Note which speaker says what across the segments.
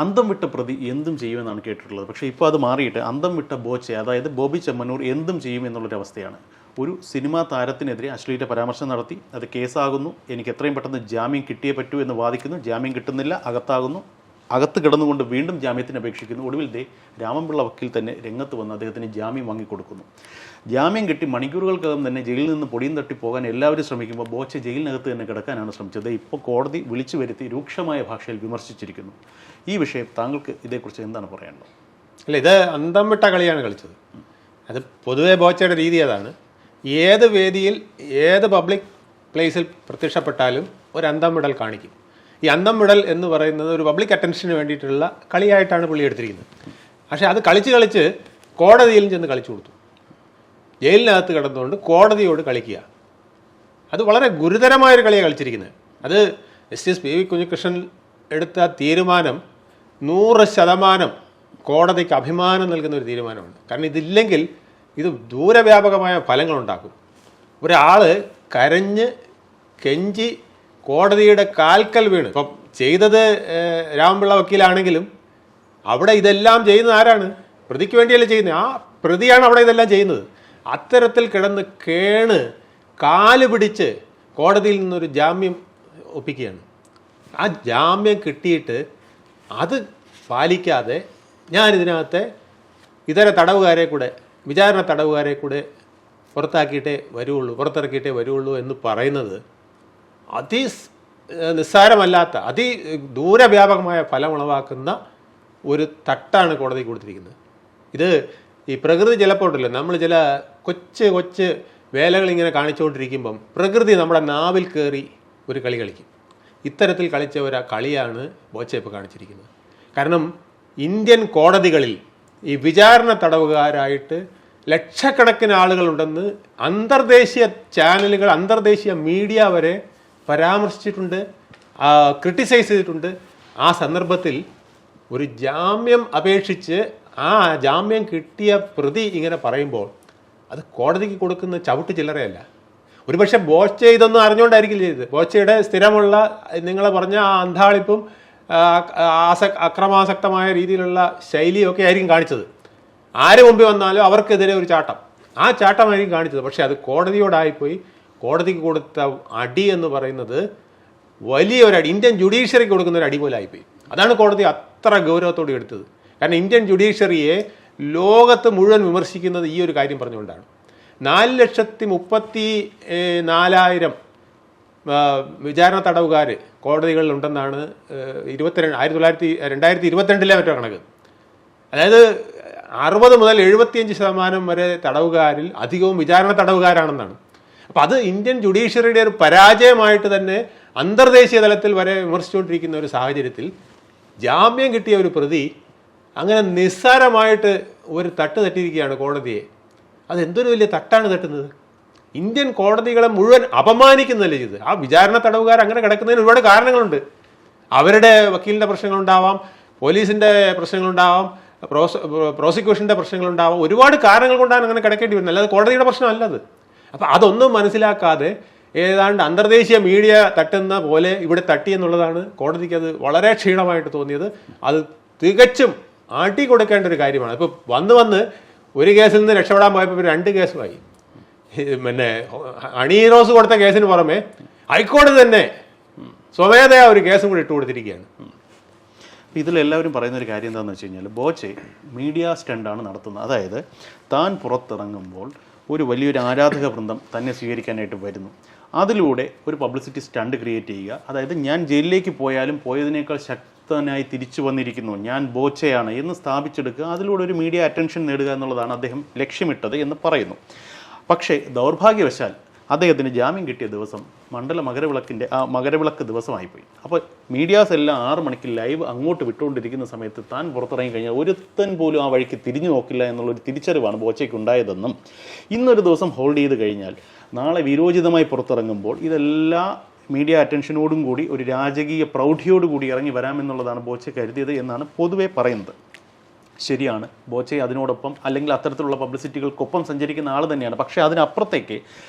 Speaker 1: അന്തം വിട്ട പ്രതി എന്തും ചെയ്യുമെന്നാണ് കേട്ടിട്ടുള്ളത്. പക്ഷേ ഇപ്പോൾ അത് മാറിയിട്ട് അന്തം വിട്ട ബോച്ചെ, അതായത് ബോബി ചെമ്മണ്ണൂർ എന്തും ചെയ്യും എന്നുള്ളൊരവസ്ഥയാണ്. ഒരു സിനിമാ താരത്തിനെതിരെ അശ്ലീല പരാമർശം നടത്തി, അത് കേസാകുന്നു, എനിക്ക് എത്രയും പെട്ടെന്ന് ജാമ്യം കിട്ടിയേ പറ്റൂ എന്ന് വാദിക്കുന്നു, ജാമ്യം കിട്ടുന്നില്ല, അകത്താകുന്നു, അകത്ത് കിടന്നുകൊണ്ട് വീണ്ടും ജാമ്യത്തിന് അപേക്ഷിക്കുന്നു. ഒടുവിൽ രാമൻപിള്ള വക്കീൽ തന്നെ രംഗത്ത് വന്ന് അദ്ദേഹത്തിന് ജാമ്യം വാങ്ങിക്കൊടുക്കുന്നു. ജാമ്യം കിട്ടി മണിക്കൂറുകൾക്കകം തന്നെ ജയിലിൽ നിന്ന് പൊടിയും തട്ടി പോകാൻ എല്ലാവരും ശ്രമിക്കുമ്പോൾ ബോച്ചെ ജയിലിനകത്ത് തന്നെ കിടക്കാനാണ് ശ്രമിച്ചത്. ഇപ്പോൾ കോടതി വിളിച്ചു വരുത്തി രൂക്ഷമായ ഭാഷയിൽ വിമർശിച്ചിരിക്കുന്നു. ഈ വിഷയം താങ്കൾക്ക് ഇതേക്കുറിച്ച് എന്താണ് പറയാനുള്ളത്?
Speaker 2: അല്ല, ഇത് അന്തം വിട്ട കളിയാണ് കളിച്ചത്. അത് പൊതുവെ ബോച്ചയുടെ രീതി അതാണ്. ഏത് വേദിയിൽ ഏത് പബ്ലിക് പ്ലേസിൽ പ്രത്യക്ഷപ്പെട്ടാലും ഒരു അന്തം വിടൽ കാണിക്കും. ഈ അന്തം വിടൽ എന്ന് പറയുന്നത് ഒരു പബ്ലിക് അറ്റൻഷന് വേണ്ടിയിട്ടുള്ള കളിയായിട്ടാണ് പുള്ളി എടുത്തിരിക്കുന്നത്. പക്ഷേ അത് കളിച്ച് കോടതിയിലും ചെന്ന് കളിച്ചു കൊടുത്തു. ജയിലിനകത്ത് കിടന്നുകൊണ്ട് കോടതിയോട് കളിക്കുക, അത് വളരെ ഗുരുതരമായൊരു കളിയാണ് കളിച്ചിരിക്കുന്നത്. അത് ജസ്റ്റിസ് പി വി കുഞ്ഞികൃഷ്ണൻ എടുത്ത തീരുമാനം 100% കോടതിക്ക് അഭിമാനം നൽകുന്ന ഒരു തീരുമാനമാണ്. കാരണം ഇതില്ലെങ്കിൽ ഇത് ദൂരവ്യാപകമായ ഫലങ്ങളുണ്ടാക്കും. ഒരാൾ കരഞ്ഞ് കെഞ്ചി കോടതിയുടെ കാൽക്കൽ വീണ്, ഇപ്പം ചെയ്തത് രാമൻപിള്ള വക്കീലാണെങ്കിലും അവിടെ ഇതെല്ലാം ചെയ്യുന്നത് ആരാണ്? പ്രതിക്ക് വേണ്ടിയല്ലേ ചെയ്യുന്നത്. ആ പ്രതിയാണ് അവിടെ ഇതെല്ലാം ചെയ്യുന്നത്. അത്തരത്തിൽ കിടന്ന് കേണ് കാല് പിടിച്ച് കോടതിയിൽ നിന്നൊരു ജാമ്യം ഒപ്പിക്കുകയാണ്. ആ ജാമ്യം കിട്ടിയിട്ട് അത് പാലിക്കാതെ ഞാനിതിനകത്തെ ഇതര തടവുകാരെ കൂടെ, വിചാരണ തടവുകാരെ കൂടെ പുറത്തിറക്കിയിട്ടേ വരുള്ളൂ എന്ന് പറയുന്നത് നിസ്സാരമല്ലാത്ത ദൂരവ്യാപകമായ ഫലമുളവാക്കുന്ന ഒരു തട്ടാണ് കോടതി കൊടുത്തിരിക്കുന്നത്. ഇത് ഈ പ്രകൃതി ചിലപ്പോൾ ഉണ്ടല്ലോ, നമ്മൾ ചില കൊച്ച് വേലകൾ ഇങ്ങനെ കാണിച്ചുകൊണ്ടിരിക്കുമ്പം പ്രകൃതി നമ്മുടെ നാവിൽ കയറി ഒരു കളി കളിക്കും. ഇത്തരത്തിൽ കളിച്ച ഒരു കളിയാണ് ബോച്ചെ ഇപ്പോൾ കാണിച്ചിരിക്കുന്നത്. കാരണം ഇന്ത്യൻ കോടതികളിൽ ഈ വിചാരണ തടവുകാരായിട്ട് ലക്ഷക്കണക്കിന് ആളുകളുണ്ടെന്ന് അന്തർദേശീയ ചാനലുകൾ, അന്തർദേശീയ മീഡിയ വരെ പരാമർശിച്ചിട്ടുണ്ട്, ക്രിട്ടിസൈസ് ചെയ്തിട്ടുണ്ട്. ആ സന്ദർഭത്തിൽ ഒരു ജാമ്യം അപേക്ഷിച്ച് ആ ജാമ്യം കിട്ടിയ പ്രതി ഇങ്ങനെ പറയുമ്പോൾ അത് കോടതിക്ക് കൊടുക്കുന്ന ചവിട്ട് ചില്ലറയല്ല. ഒരുപക്ഷെ ബോച്ചെ ഇതൊന്നും അറിഞ്ഞുകൊണ്ടായിരിക്കില്ല ചെയ്തത്. ബോച്ചയുടെ സ്ഥിരമുള്ള നിങ്ങൾ പറഞ്ഞ ആ അന്താളിപ്പും അക്രമാസക്തമായ രീതിയിലുള്ള ശൈലിയൊക്കെ ആയിരിക്കും കാണിച്ചത്. ആര് മുമ്പിൽ വന്നാലും അവർക്കെതിരെ ഒരു ചാട്ടം, ആ ചാട്ടമായിരിക്കും കാണിച്ചത്. പക്ഷേ അത് കോടതിയോടായിപ്പോയി. കോടതിക്ക് കൊടുത്ത അടി എന്ന് പറയുന്നത് വലിയൊരു അടി, ഇന്ത്യൻ ജുഡീഷ്യറിക്ക് കൊടുക്കുന്ന ഒരു അടി പോലെ ആയിപ്പോയി. അതാണ് കോടതി അത്ര ഗൗരവത്തോടെ എടുത്തത്. കാരണം ഇന്ത്യൻ ജുഡീഷ്യറിയെ ലോകത്ത് മുഴുവൻ വിമർശിക്കുന്നത് ഈ ഒരു കാര്യം പറഞ്ഞുകൊണ്ടാണ്. 4,34,000 വിചാരണ തടവുകാർ കോടതികളിലുണ്ടെന്നാണ് 2022 മറ്റോ കണക്ക്. അതായത് 60 മുതൽ 75% വരെ തടവുകാരിൽ അധികവും വിചാരണ തടവുകാരാണെന്നാണ്. അപ്പം അത് ഇന്ത്യൻ ജുഡീഷ്യറിയുടെ ഒരു പരാജയമായിട്ട് തന്നെ അന്തർദേശീയ തലത്തിൽ വരെ വിമർശിച്ചുകൊണ്ടിരിക്കുന്ന ഒരു സാഹചര്യത്തിൽ ജാമ്യം കിട്ടിയ ഒരു പ്രതി അങ്ങനെ നിസ്സാരമായിട്ട് ഒരു തട്ട് തട്ടിയിരിക്കുകയാണ് കോടതിയെ. അതെന്തൊരു വലിയ തട്ടാണ് തട്ടുന്നത്. ഇന്ത്യൻ കോടതികളെ മുഴുവൻ അപമാനിക്കുന്നതല്ലേ ചെയ്ത്. ആ വിചാരണ തടവുകാർ അങ്ങനെ കിടക്കുന്നതിന് ഒരുപാട് കാരണങ്ങളുണ്ട്. അവരുടെ വക്കീലിൻ്റെ പ്രശ്നങ്ങളുണ്ടാവാം, പോലീസിൻ്റെ പ്രശ്നങ്ങളുണ്ടാവാം, പ്രോസിക്യൂഷൻ്റെ പ്രശ്നങ്ങളുണ്ടാവാം. ഒരുപാട് കാരണങ്ങൾ കൊണ്ടാണ് അങ്ങനെ കിടക്കേണ്ടി വരുന്നത്, അല്ലാതെ കോടതിയുടെ പ്രശ്നമല്ലത്. അപ്പം അതൊന്നും മനസ്സിലാക്കാതെ ഏതാണ്ട് അന്തർദേശീയ മീഡിയ തട്ടുന്ന പോലെ ഇവിടെ തട്ടി എന്നുള്ളതാണ് കോടതിക്ക് അത് വളരെ ക്ഷീണമായിട്ട് തോന്നിയത്. അത് തികച്ചും ആട്ടി കൊടുക്കേണ്ട ഒരു കാര്യമാണ്. ഇപ്പോൾ വന്ന് ഒരു കേസിൽ നിന്ന് രക്ഷപ്പെടാൻ പോയപ്പോൾ 2 കേസുമായി. പിന്നെ ഹണി റോസ് കൊടുത്ത കേസിന് പുറമെ ഹൈക്കോടതി തന്നെ സ്വമേധയാ ഒരു കേസും കൂടി ഇട്ട് കൊടുത്തിരിക്കുകയാണ്.
Speaker 1: ഇതിലെല്ലാവരും പറയുന്ന ഒരു കാര്യം എന്താണെന്ന് വെച്ച് കഴിഞ്ഞാൽ, ബോച്ചെ മീഡിയ സ്റ്റണ്ടാണ് നടത്തുന്നത്. അതായത് താൻ പുറത്തിറങ്ങുമ്പോൾ ഒരു വലിയൊരു ആരാധക വൃന്ദം തന്നെ സ്വീകരിക്കാനായിട്ട് വരുന്നു. അതിലൂടെ ഒരു പബ്ലിസിറ്റി സ്റ്റണ്ട് ക്രിയേറ്റ് ചെയ്യുക. അതായത് ഞാൻ ജയിലിലേക്ക് പോയാലും പോയതിനേക്കാൾ ശക്തനായി തിരിച്ചു വന്നിരിക്കുന്നു, ഞാൻ ബോച്ചയാണ് എന്ന് സ്ഥാപിച്ചെടുക്കുക. അതിലൂടെ ഒരു മീഡിയ അറ്റൻഷൻ നേടുക എന്നുള്ളതാണ് അദ്ദേഹം ലക്ഷ്യമിട്ടത് എന്ന് പറയുന്നു. പക്ഷേ ദൗർഭാഗ്യവശാൽ അദ്ദേഹത്തിന് ജാമ്യം കിട്ടിയ ദിവസം മകരവിളക്ക് ദിവസമായിപ്പോയി. അപ്പോൾ മീഡിയാസ് എല്ലാം 6 മണിക്ക് ലൈവ് അങ്ങോട്ട് വിട്ടുകൊണ്ടിരിക്കുന്ന സമയത്ത് താൻ പുറത്തിറങ്ങി കഴിഞ്ഞാൽ ഒരുത്തൻ പോലും ആ വഴിക്ക് തിരിഞ്ഞു നോക്കില്ല എന്നുള്ളൊരു തിരിച്ചറിവാണ് ബോച്ചയ്ക്ക് ഉണ്ടായതെന്നും, ഇന്നൊരു ദിവസം ഹോൾഡ് ചെയ്ത് കഴിഞ്ഞാൽ നാളെ വിരോചിതമായി പുറത്തിറങ്ങുമ്പോൾ ഇതെല്ലാ മീഡിയ അറ്റൻഷനോടും കൂടി ഒരു രാജകീയ പ്രൗഢിയോടുകൂടി ഇറങ്ങി വരാമെന്നുള്ളതാണ് ബോച്ചെ കരുതിയത് എന്നാണ് പൊതുവെ പറയുന്നത്. ശരിയാണ്, ബോച്ചെ അതിനോടൊപ്പം അല്ലെങ്കിൽ അത്തരത്തിലുള്ള പബ്ലിസിറ്റികൾക്കൊപ്പം സഞ്ചരിക്കുന്ന ആൾ തന്നെയാണ്. പക്ഷേ അതിനപ്പുറത്തേക്ക്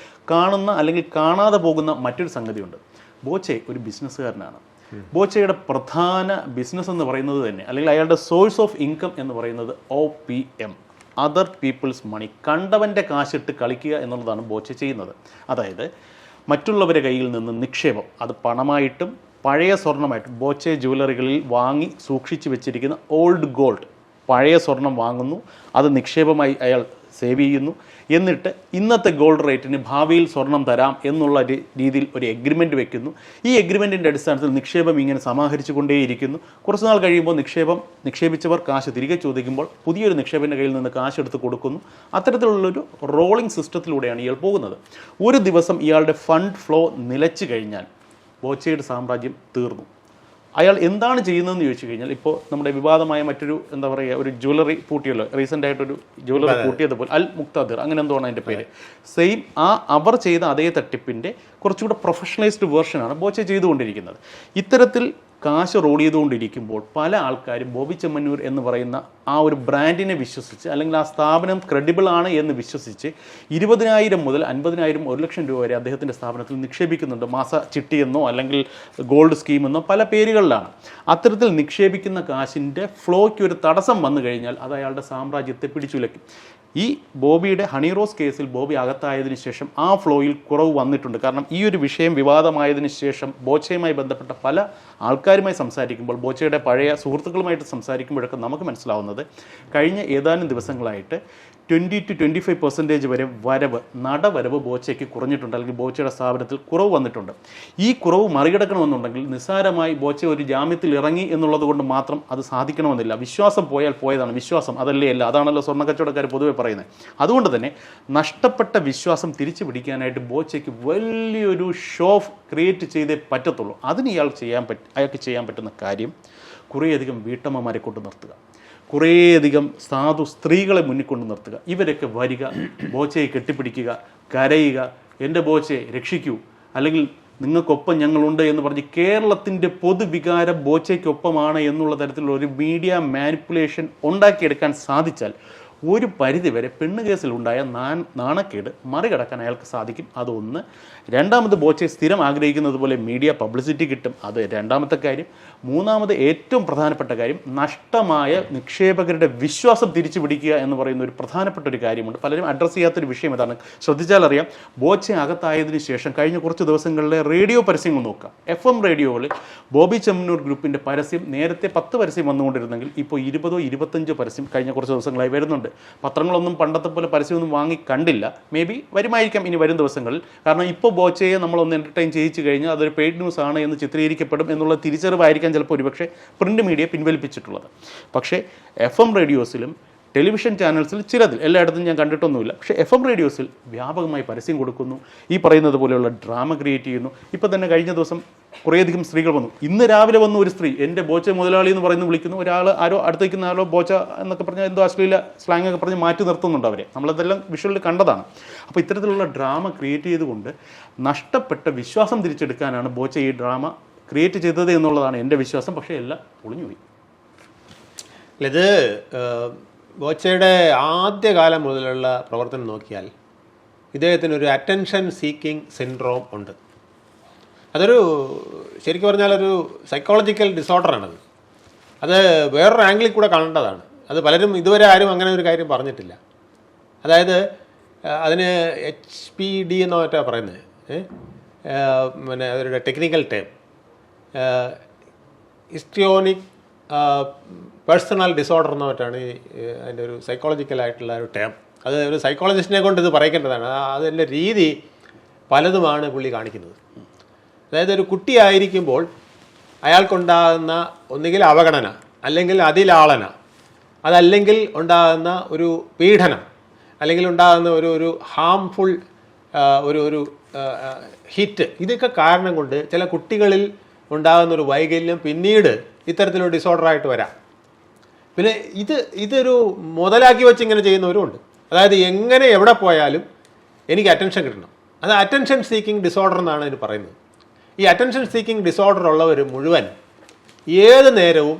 Speaker 1: കാണുന്ന അല്ലെങ്കിൽ കാണാതെ പോകുന്ന മറ്റൊരു സംഗതിയുണ്ട്. ബോച്ചെ ഒരു ബിസിനസ്സുകാരനാണ്. ബോച്ചയുടെ പ്രധാന ബിസിനസ് എന്ന് പറയുന്നത് തന്നെ, അല്ലെങ്കിൽ അയാളുടെ സോഴ്സ് ഓഫ് ഇൻകം എന്ന് പറയുന്നത് OPM, അതർ പീപ്പിൾസ് മണി, കണ്ടവൻ്റെ കാശിട്ട് കളിക്കുക എന്നുള്ളതാണ് ബോച്ച ചെയ്യുന്നത്. അതായത് മറ്റുള്ളവരുടെ കയ്യിൽ നിന്ന് നിക്ഷേപം, അത് പണമായിട്ടും പഴയ സ്വർണ്ണമായിട്ടും, ബോച്ചെ ജ്വല്ലറികളിൽ വാങ്ങി സൂക്ഷിച്ചു വെച്ചിരിക്കുന്ന ഓൾഡ് ഗോൾഡ്, പഴയ സ്വർണം വാങ്ങുന്നു, അത് നിക്ഷേപമായി അയാൾ സേവ് ചെയ്യുന്നു. എന്നിട്ട് ഇന്നത്തെ ഗോൾഡ് റേറ്റിന് ഭാവിയിൽ സ്വർണം തരാം എന്നുള്ള രീതിയിൽ ഒരു എഗ്രിമെൻറ്റ് വെക്കുന്നു. ഈ എഗ്രിമെൻറ്റിൻ്റെ അടിസ്ഥാനത്തിൽ നിക്ഷേപം ഇങ്ങനെ സമാഹരിച്ചു കൊണ്ടേയിരിക്കുന്നു. കുറച്ച് നാൾ കഴിയുമ്പോൾ നിക്ഷേപിച്ചവർ കാശ് തിരികെ ചോദിക്കുമ്പോൾ പുതിയൊരു നിക്ഷേപൻ്റെ കയ്യിൽ നിന്ന് കാശ് എടുത്ത് കൊടുക്കുന്നു. അത്തരത്തിലുള്ളൊരു റോളിംഗ് സിസ്റ്റത്തിലൂടെയാണ് ഇയാൾ പോകുന്നത്. ഒരു ദിവസം ഇയാളുടെ ഫണ്ട് ഫ്ലോ നിലച്ചു കഴിഞ്ഞാൽ ബോച്ചയുടെ സാമ്രാജ്യം തീർന്നു. അയാൾ എന്താണ് ചെയ്യുന്നതെന്ന് ചോദിച്ചു കഴിഞ്ഞാൽ, ഇപ്പോൾ നമ്മുടെ വിവാദമായ മറ്റൊരു എന്താ പറയുക, ഒരു ജ്വല്ലറി പൂട്ടിയല്ലോ, റീസെൻ്റ് ആയിട്ടൊരു ജ്വല്ലറി പൂട്ടിയതുപോലെ, അൽ മുക്താദിർ അങ്ങനെ എന്തോ ആണ് അതിൻ്റെ പേര്. സെയിം അവർ ചെയ്ത അതേ തട്ടിപ്പിൻ്റെ കുറച്ചുകൂടെ പ്രൊഫഷണലൈസ്ഡ് വേർഷനാണ് ബോച്ച ചെയ്തുകൊണ്ടിരിക്കുന്നത്. ഇത്തരത്തിൽ കാശ് റോൾ ചെയ്തുകൊണ്ടിരിക്കുമ്പോൾ പല ആൾക്കാരും ബോബി ചെമ്മന്നൂർ എന്ന് പറയുന്ന ആ ഒരു ബ്രാൻഡിനെ വിശ്വസിച്ച്, അല്ലെങ്കിൽ ആ സ്ഥാപനം ക്രെഡിബിൾ ആണ് എന്ന് വിശ്വസിച്ച് 20,000 മുതൽ 50,000, 1 ലക്ഷം രൂപ വരെ അദ്ദേഹത്തിൻ്റെ സ്ഥാപനത്തിൽ നിക്ഷേപിക്കുന്നുണ്ട്. മാസ ചിട്ടിയെന്നോ അല്ലെങ്കിൽ ഗോൾഡ് സ്കീമെന്നോ പല പേരുകളിലാണ്. അത്തരത്തിൽ നിക്ഷേപിക്കുന്ന കാശിൻ്റെ ഫ്ലോയ്ക്ക് ഒരു തടസ്സം വന്നു കഴിഞ്ഞാൽ അത് അയാളുടെ സാമ്രാജ്യത്തെ പിടിച്ചുലയ്ക്കും. ഈ ബോബിയുടെ ഹണി റോസ് കേസിൽ ബോബി അകത്തായതിനു ശേഷം ആ ഫ്ലോയിൽ കുറവ് വന്നിട്ടുണ്ട്. കാരണം ഈ ഒരു വിഷയം വിവാദമായതിനു ശേഷം ബോച്ചയുമായി ബന്ധപ്പെട്ട പല ആൾക്കാരുമായി സംസാരിക്കുമ്പോൾ, ബോച്ചയുടെ പഴയ സുഹൃത്തുക്കളുമായിട്ട് സംസാരിക്കുമ്പോഴൊക്കെ നമുക്ക് മനസ്സിലാവുന്നത്, കഴിഞ്ഞ ഏതാനും ദിവസങ്ങളായിട്ട് 20 to 25% വരെ നടവരവ് ബോച്ചയ്ക്ക് കുറഞ്ഞിട്ടുണ്ട്, അല്ലെങ്കിൽ ബോച്ചയുടെ സ്ഥാപനത്തിൽ കുറവ് വന്നിട്ടുണ്ട്. ഈ കുറവ് മറികടക്കണമെന്നുണ്ടെങ്കിൽ നിസ്സാരമായി ബോച്ച ഒരു ജാമ്യത്തിൽ ഇറങ്ങി എന്നുള്ളത് കൊണ്ട് മാത്രം അത് സാധിക്കണമെന്നില്ല. വിശ്വാസം പോയാൽ പോയതാണ്. വിശ്വാസം അതല്ലേ അല്ല, അതാണല്ലോ സ്വർണ്ണക്കച്ചവടക്കാർ പൊതുവെ പറയുന്നത്. അതുകൊണ്ട് തന്നെ നഷ്ടപ്പെട്ട വിശ്വാസം തിരിച്ചു പിടിക്കാനായിട്ട് ബോച്ചയ്ക്ക് വലിയൊരു ഷോ ഓഫ് ക്രിയേറ്റ് ചെയ്തേ പറ്റത്തുള്ളൂ. അതിന് അയാൾക്ക് ചെയ്യാൻ പറ്റുന്ന കാര്യം കുറേയധികം വീട്ടമ്മമാരെ കൊണ്ട് നിർത്തുക, കുറേയധികം സാധു സ്ത്രീകളെ മുന്നിൽ കൊണ്ട് നിർത്തുക. ഇവരൊക്കെ വരിക, ബോച്ചയെ കെട്ടിപ്പിടിക്കുക, കരയുക, എൻ്റെ ബോച്ചയെ രക്ഷിക്കൂ, അല്ലെങ്കിൽ നിങ്ങൾക്കൊപ്പം ഞങ്ങളുണ്ട് എന്ന് പറഞ്ഞ് കേരളത്തിൻ്റെ പൊതുവികാരം ബോച്ചയ്ക്കൊപ്പമാണ് എന്നുള്ള തരത്തിലുള്ള ഒരു മീഡിയ മാനിപ്പുലേഷൻ ഉണ്ടാക്കിയെടുക്കാൻ സാധിച്ചാൽ ഒരു പരിധിവരെ പെണ്ണ് കേസിലുണ്ടായ നാണക്കേട് മറികടക്കാൻ അയാൾക്ക് സാധിക്കും. അതൊന്ന്. രണ്ടാമത്, ബോച്ചെ സ്ഥിരം ആഗ്രഹിക്കുന്നത് പോലെ മീഡിയ പബ്ലിസിറ്റി കിട്ടും. അത് രണ്ടാമത്തെ കാര്യം. മൂന്നാമത്, ഏറ്റവും പ്രധാനപ്പെട്ട കാര്യം, നഷ്ടമായ നിക്ഷേപകരുടെ വിശ്വാസം തിരിച്ചു പിടിക്കുക എന്ന് പറയുന്ന ഒരു പ്രധാനപ്പെട്ട ഒരു കാര്യമുണ്ട്. പലരും അഡ്രസ്സ് ചെയ്യാത്തൊരു വിഷയം ഇതാണ്. ശ്രദ്ധിച്ചാൽ അറിയാം, ബോച്ചെ അകത്തായതിനു ശേഷം കഴിഞ്ഞ കുറച്ച് ദിവസങ്ങളിലെ റേഡിയോ പരസ്യങ്ങൾ നോക്കുക. FM റേഡിയോകളിൽ ബോബി ചെമ്മന്നൂർ ഗ്രൂപ്പിൻ്റെ പരസ്യം നേരത്തെ 10 പരസ്യം വന്നുകൊണ്ടിരുന്നെങ്കിൽ ഇപ്പോൾ 20 25 പരസ്യം കഴിഞ്ഞ കുറച്ച് ദിവസങ്ങളായി വരുന്നുണ്ട്. പത്രങ്ങളൊന്നും പണ്ടത്തെ പോലെ പരസ്യമൊന്നും വാങ്ങി കണ്ടില്ല. മേ ബി വരുമായിരിക്കാം ഇനി വരും ദിവസങ്ങളിൽ. കാരണം ഇപ്പോൾ ബോച്ചയെ നമ്മളൊന്ന് എൻ്റർടൈൻ ചെയ്യിച്ചു കഴിഞ്ഞാൽ അതൊരു പെയ്ഡ് ന്യൂസ് ആണ് എന്ന് ചിത്രീകരിക്കപ്പെടും എന്നുള്ള തിരിച്ചറിവായിരിക്കാം ചിലപ്പോൾ ഒരുപക്ഷെ പ്രിൻ്റ് മീഡിയ പിൻവലിപ്പിച്ചിട്ടുള്ളത്. പക്ഷേ FM റേഡിയോസിലും ടെലിവിഷൻ ചാനൽസിൽ ചിലതിൽ, എല്ലായിടത്തും ഞാൻ കണ്ടിട്ടൊന്നുമില്ല, പക്ഷേ FM റേഡിയോസിൽ വ്യാപകമായി പരസ്യം കൊടുക്കുന്നു. ഈ പറയുന്നത് പോലെയുള്ള ഡ്രാമ ക്രിയേറ്റ് ചെയ്യുന്നു. ഇപ്പോൾ തന്നെ കഴിഞ്ഞ ദിവസം കുറേയധികം സ്ത്രീകൾ വന്നു. ഇന്ന് രാവിലെ വന്നു ഒരു സ്ത്രീ, എൻ്റെ ബോച്ച മുതലാളി എന്ന് പറയുന്നത് വിളിക്കുന്നു. ഒരാൾ അടുത്തേക്കുന്ന ആളോ ബോച്ച എന്നൊക്കെ പറഞ്ഞാൽ എന്തോ അശ്ലീല സ്ലാങ് ഒക്കെ പറഞ്ഞ് മാറ്റി നിർത്തുന്നുണ്ട് അവരെ. നമ്മളതെല്ലാം വിഷ്വലിൽ കണ്ടതാണ്. അപ്പോൾ ഇത്തരത്തിലുള്ള ഡ്രാമ ക്രിയേറ്റ് ചെയ്തുകൊണ്ട് നഷ്ടപ്പെട്ട വിശ്വാസം തിരിച്ചെടുക്കാനാണ് ബോച്ച ഈ ഡ്രാമ ക്രിയേറ്റ് ചെയ്തത് എന്നുള്ളതാണ് എൻ്റെ വിശ്വാസം. പക്ഷേ എല്ലാം പൊളിഞ്ഞുപോയി.
Speaker 2: ഇത് ബോച്ചയുടെ ആദ്യകാലം മുതലുള്ള പ്രവർത്തനം നോക്കിയാൽ ഇദ്ദേഹത്തിനൊരു അറ്റൻഷൻ സീക്കിംഗ് സിൻഡ്രോം ഉണ്ട്. അതൊരു ശരിക്കും പറഞ്ഞാൽ ഒരു സൈക്കോളജിക്കൽ ഡിസോർഡറാണത്. അത് വേറൊരു ആംഗിളിൽ കൂടെ കാണേണ്ടതാണ്. അത് പലരും ഇതുവരെ ആരും അങ്ങനെ ഒരു കാര്യം പറഞ്ഞിട്ടില്ല. അതായത് അതിന് HPD എന്നോ മറ്റാ പറയുന്നത്, പിന്നെ അതൊരു technical term, histrionic personal disorder എന്നോ മറ്റാണ് അതിൻ്റെ ഒരു സൈക്കോളജിക്കലായിട്ടുള്ള ഒരു ടേം. അത് ഒരു സൈക്കോളജിസ്റ്റിനെ കൊണ്ട് ഇത് പറയിക്കേണ്ടതാണ്. അതിൻ്റെ രീതി പലതുമാണ് പുള്ളി കാണിക്കുന്നത്. അതായത് ഒരു കുട്ടിയായിരിക്കുമ്പോൾ അയാൾക്കുണ്ടാകുന്ന ഒന്നുകിൽ അവഗണന, അല്ലെങ്കിൽ അതിലാളന, അതല്ലെങ്കിൽ ഉണ്ടാകുന്ന ഒരു പീഡനം, അല്ലെങ്കിൽ ഉണ്ടാകുന്ന ഒരു ഹാംഫുൾ ഒരു ഹിറ്റ്, ഇതൊക്കെ കാരണം കൊണ്ട് ചില കുട്ടികളിൽ ഉണ്ടാകുന്ന ഒരു വൈകല്യം പിന്നീട് ഇത്തരത്തിലൊരു ഡിസോർഡറായിട്ട് വരാം. പിന്നെ ഇതൊരു മുതലാക്കി വെച്ച് ഇങ്ങനെ ചെയ്യുന്നവരുമുണ്ട്. അതായത് എങ്ങനെ എവിടെ പോയാലും എനിക്ക് അറ്റൻഷൻ കിട്ടണം. അത് അറ്റൻഷൻ സീക്കിംഗ് ഡിസോർഡർ എന്നാണ് ഇതിന് പറയുന്നത്. ഈ അറ്റൻഷൻ സീക്കിംഗ് ഡിസോർഡർ ഉള്ളവർ മുഴുവൻ ഏത് നേരവും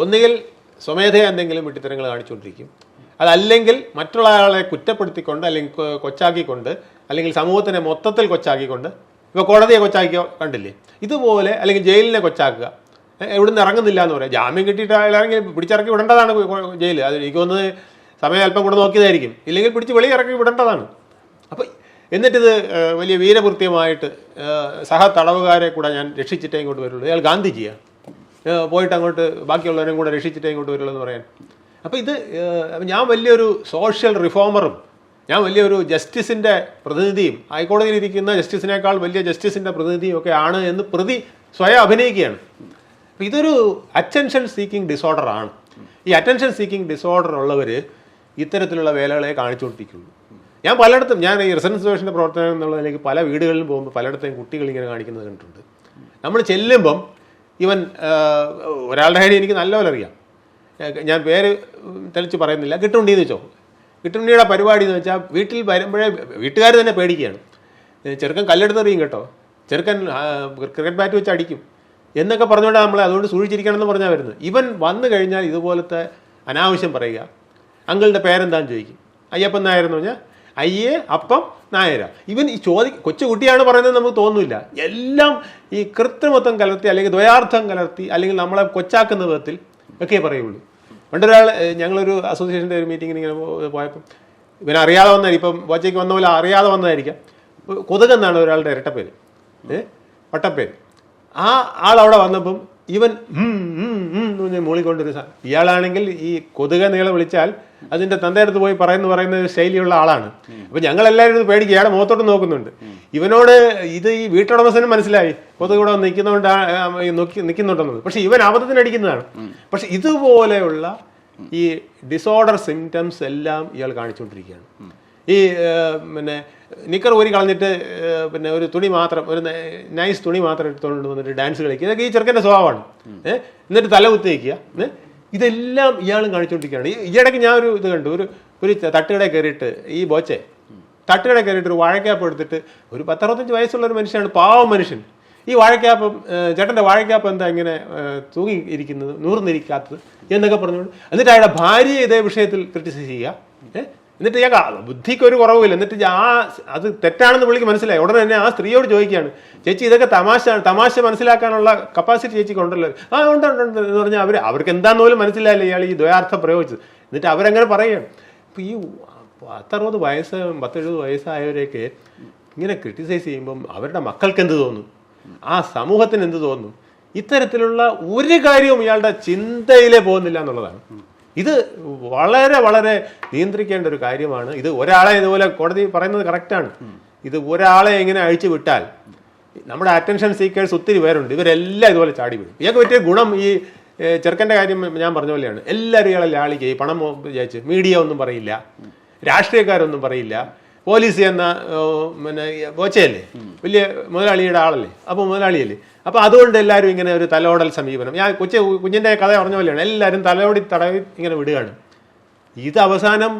Speaker 2: ഒന്നുകിൽ സ്വമേധയാ എന്തെങ്കിലും വിട്ടിത്തരങ്ങൾ കാണിച്ചുകൊണ്ടിരിക്കും, അതല്ലെങ്കിൽ മറ്റുള്ള ആളെ കുറ്റപ്പെടുത്തിക്കൊണ്ട്, അല്ലെങ്കിൽ കൊച്ചാക്കിക്കൊണ്ട്, അല്ലെങ്കിൽ സമൂഹത്തിനെ മൊത്തത്തിൽ കൊച്ചാക്കിക്കൊണ്ട് ഇപ്പോൾ കോടതിയെ കൊച്ചാക്കിയോ കണ്ടില്ലേ? ഇതുപോലെ അല്ലെങ്കിൽ ജയിലിനെ കൊച്ചാക്കുക, എവിടുന്ന് ഇറങ്ങുന്നില്ല എന്ന് പറയാം. ജാമ്യം കിട്ടിയിട്ട് ഇറങ്ങി പിടിച്ചിറക്കി വിടേണ്ടതാണ് ജയിൽ. അത് എനിക്ക് തോന്നുന്നത് സമയം അല്പം കൂടെ നോക്കിയതായിരിക്കും, ഇല്ലെങ്കിൽ പിടിച്ച് വെളിയിറക്കി വിടേണ്ടതാണ്. അപ്പോൾ എന്നിട്ടിത് വലിയ വീരകൃത്യമായിട്ട് സഹ തടവുകാരെ കൂടെ ഞാൻ രക്ഷിച്ചിട്ടേ ഇങ്ങോട്ട് വരുള്ളൂ, അയാൾ ഗാന്ധിജിയാണ്, പോയിട്ട് അങ്ങോട്ട് ബാക്കിയുള്ളവരെയും കൂടെ രക്ഷിച്ചിട്ടേ ഇങ്ങോട്ട് വരുള്ളൂ എന്ന് പറയാൻ. അപ്പോൾ ഇത് ഞാൻ വലിയൊരു സോഷ്യൽ റിഫോമറും ഞാൻ വലിയൊരു ജസ്റ്റിസിൻ്റെ പ്രതിനിധിയും ഹൈക്കോടതിയിൽ ഇരിക്കുന്ന ജസ്റ്റിസിനേക്കാൾ വലിയ ജസ്റ്റിസിൻ്റെ പ്രതിനിധിയും ഒക്കെ ആണ് എന്ന് പ്രതി സ്വയം അഭിനയിക്കുകയാണ്. അപ്പോൾ ഇതൊരു അറ്റൻഷൻ സീക്കിംഗ് ഡിസോർഡർ ആണ്. ഈ അറ്റൻഷൻ സീക്കിംഗ് ഡിസോർഡർ ഉള്ളവർ ഇത്തരത്തിലുള്ള വേലകളെ കാണിച്ചുകൊണ്ടിരിക്കുള്ളൂ. ഞാൻ പലയിടത്തും, ഞാൻ ഈ റെസിഡൻസ് അസോസിയേഷൻ്റെ പ്രവർത്തനം എന്നുള്ളതിലേക്ക് പല വീടുകളിലും പോകുമ്പോൾ പലയിടത്തെയും കുട്ടികൾ ഇങ്ങനെ കാണിക്കുന്നത് കണ്ടിട്ടുണ്ട്. നമ്മൾ ചെല്ലുമ്പം ഇവൻ ഒരാളുടെ കാര്യം എനിക്ക് നല്ലപോലെ അറിയാം, ഞാൻ പേര് തെളിച്ച് പറയുന്നില്ല, കിട്ടുണ്ടീന്ന് വെച്ചോ. കിട്ടുണ്ടിയുടെ പരിപാടി എന്ന് വെച്ചാൽ വീട്ടിൽ വരുമ്പോഴേ വീട്ടുകാർ തന്നെ പേടിക്കുകയാണ്. ചെറുക്കൻ കല്ലെടുത്തെറിയും കേട്ടോ, ചെറുക്കൻ ക്രിക്കറ്റ് ബാറ്റ് വെച്ച് അടിക്കും എന്നൊക്കെ പറഞ്ഞുകൊണ്ട് നമ്മളെ അതുകൊണ്ട് സൂക്ഷിച്ചിരിക്കണം എന്ന് പറഞ്ഞാൽ വരുന്നത്. ഇവൻ വന്നു കഴിഞ്ഞാൽ ഇതുപോലത്തെ അനാവശ്യം പറയുക. അങ്കിളുടെ പേരെന്താന്ന് ചോദിക്കും, അയ്യപ്പൻ നായർ എന്ന് പറഞ്ഞാൽ അയ്യേ അപ്പം നായര. ഇവൻ ഈ കൊച്ചു കുട്ടിയാണ് പറയുന്നത് നമുക്ക് തോന്നുന്നില്ല. എല്ലാം ഈ കൃത്രിമത്വം കലർത്തി അല്ലെങ്കിൽ ദ്വയാർത്ഥം കലർത്തി അല്ലെങ്കിൽ നമ്മളെ കൊച്ചാക്കുന്ന വിധത്തിൽ ഒക്കെ പറയുള്ളൂ. പണ്ടൊരാൾ, ഞങ്ങളൊരു അസോസിയേഷൻ്റെ ഒരു മീറ്റിങ്ങിന് ഇങ്ങനെ പോയപ്പം ഇവനറിയാതെ വന്നായിരിക്കും, ഇപ്പം ബോച്ചയ്ക്ക് വന്ന പോലെ അറിയാതെ വന്നതായിരിക്കാം, കൊതുകെന്നാണ് ഒരാളുടെ ഇരട്ടപ്പേര്, വട്ടപ്പേര്. ആ ആളവിടെ വന്നപ്പം ഇവൻ മൂളിക്കൊണ്ടൊരു സാധനം. ഇയാളാണെങ്കിൽ ഈ കൊതുക നീളെ വിളിച്ചാൽ അതിൻ്റെ തന്തയടുത്ത് പോയി പറയുന്ന ഒരു ശൈലിയുള്ള ആളാണ്. അപ്പം ഞങ്ങളെല്ലാവരും ഇത് പേടിക്കുക, ഇയാളെ മുഖത്തോട്ട് നോക്കുന്നുണ്ട്. ഇവനോട് ഇത് ഈ വീട്ടുടമസ്ഥനും മനസ്സിലായി കൊതുക് കൂടെ നിൽക്കുന്നതുകൊണ്ട് നിൽക്കുന്നുണ്ടെന്നത്. പക്ഷെ ഇവൻ അബദ്ധത്തിനടിക്കുന്നതാണ്. പക്ഷെ ഇതുപോലെയുള്ള ഈ ഡിസോർഡർ സിംറ്റംസ് എല്ലാം ഇയാൾ കാണിച്ചുകൊണ്ടിരിക്കുകയാണ്. ഈ പിന്നെ നിക്കർ ഊരി കളഞ്ഞിട്ട് പിന്നെ ഒരു തുണി മാത്രം, ഒരു നൈസ് തുണി മാത്രം എടുത്തുകൊണ്ട് വന്നിട്ട് ഡാൻസ് കളിക്കുക, ഇതൊക്കെ ഈ ചെറുക്കൻ്റെ സ്വഭാവമാണ്. എന്നിട്ട് തല കുത്തി വയ്ക്കുക, ഇതെല്ലാം ഇയാളും കാണിച്ചുകൊണ്ടിരിക്കുകയാണ്. ഈ ഇടയ്ക്ക് ഞാൻ ഒരു ഇത് കണ്ടു, ഒരു തട്ടുകടയിൽ കയറിയിട്ട് ഈ ബോച്ചെ തട്ടുകടയിൽ കയറിയിട്ട് ഒരു വാഴക്കാപ്പ് എടുത്തിട്ട്, ഒരു 10-65 വയസ്സുള്ളൊരു മനുഷ്യനാണ്, പാവം മനുഷ്യൻ. ഈ വാഴക്കാപ്പം, ചേട്ടൻ്റെ വാഴക്കാപ്പ് എന്താ ഇങ്ങനെ തൂങ്ങി ഇരിക്കുന്നത്, നൂർന്നിരിക്കാത്തത് എന്നൊക്കെ പറഞ്ഞുകൊണ്ട്, എന്നിട്ട് അയാളുടെ ഭാര്യയെ ഇതേ വിഷയത്തിൽ ക്രിറ്റിസൈസ് ചെയ്യുക. എന്നിട്ട് ഞാൻ ബുദ്ധിക്ക് ഒരു കുറവില്ല. എന്നിട്ട് അത് തെറ്റാണെന്ന് പുള്ളിക്ക് മനസ്സിലായി. ഉടനെ തന്നെ ആ സ്ത്രീയോട് ചോദിക്കുകയാണ്, ചേച്ചി ഇതൊക്കെ തമാശ മനസ്സിലാക്കാനുള്ള കപ്പാസിറ്റി ചേച്ചിക്ക് ഉണ്ടല്ലോ. ഉണ്ട് എന്ന് പറഞ്ഞാൽ അവർക്ക് എന്താന്ന് പോലും മനസ്സിലായില്ല ഇയാൾ ഈ ദ്വയാർത്ഥം പ്രയോഗിച്ചത്. എന്നിട്ട് അവരങ്ങനെ പറയുകയാണ്. ഇപ്പം ഈ 10-60 വയസ്സ് 10-70 വയസ്സായവരെയൊക്കെ ഇങ്ങനെ ക്രിട്ടിസൈസ് ചെയ്യുമ്പം അവരുടെ മക്കൾക്ക് എന്ത് തോന്നും, ആ സമൂഹത്തിന് എന്ത് തോന്നും? ഇത്തരത്തിലുള്ള ഒരു കാര്യവും ഇയാളുടെ ചിന്തയിലേ പോകുന്നില്ല എന്നുള്ളതാണ്. ഇത് വളരെ വളരെ നിയന്ത്രിക്കേണ്ട ഒരു കാര്യമാണ്. ഇത് ഒരാളെ ഇതുപോലെ കോടതി പറയുന്നത് കറക്റ്റാണ്. ഇത് ഒരാളെ ഇങ്ങനെ അഴിച്ചു വിട്ടാൽ, നമ്മുടെ അറ്റൻഷൻ സീക്കേഴ്സ് ഒത്തിരി പേരുണ്ട്, ഇവരെല്ലാം ഇതുപോലെ ചാടി വീഴും. ഇയാൾക്ക് പറ്റിയ ഗുണം ഈ ചെറുക്കൻ്റെ കാര്യം ഞാൻ പറഞ്ഞ പോലെയാണ്. എല്ലാവരും ഇയാളെ ലാളിക്ക് പണം വിചാരിച്ച് മീഡിയ ഒന്നും പറയില്ല, രാഷ്ട്രീയക്കാരൊന്നും പറയില്ല, പോലീസ് എന്ന പിന്നെ ബോച്ചയല്ലേ, വലിയ മുതലാളിയുടെ ആളല്ലേ, അപ്പോൾ മുതലാളിയല്ലേ, അപ്പോൾ അതുകൊണ്ട് എല്ലാവരും ഇങ്ങനെ ഒരു തലോടൽ സമീപനം. ഞാൻ കുഞ്ഞിൻ്റെ കഥ പറഞ്ഞ പോലെയാണ്, എല്ലാവരും തലോടി തടവി ഇങ്ങനെ വിടുകയാണ്. ഇത് അവസാനം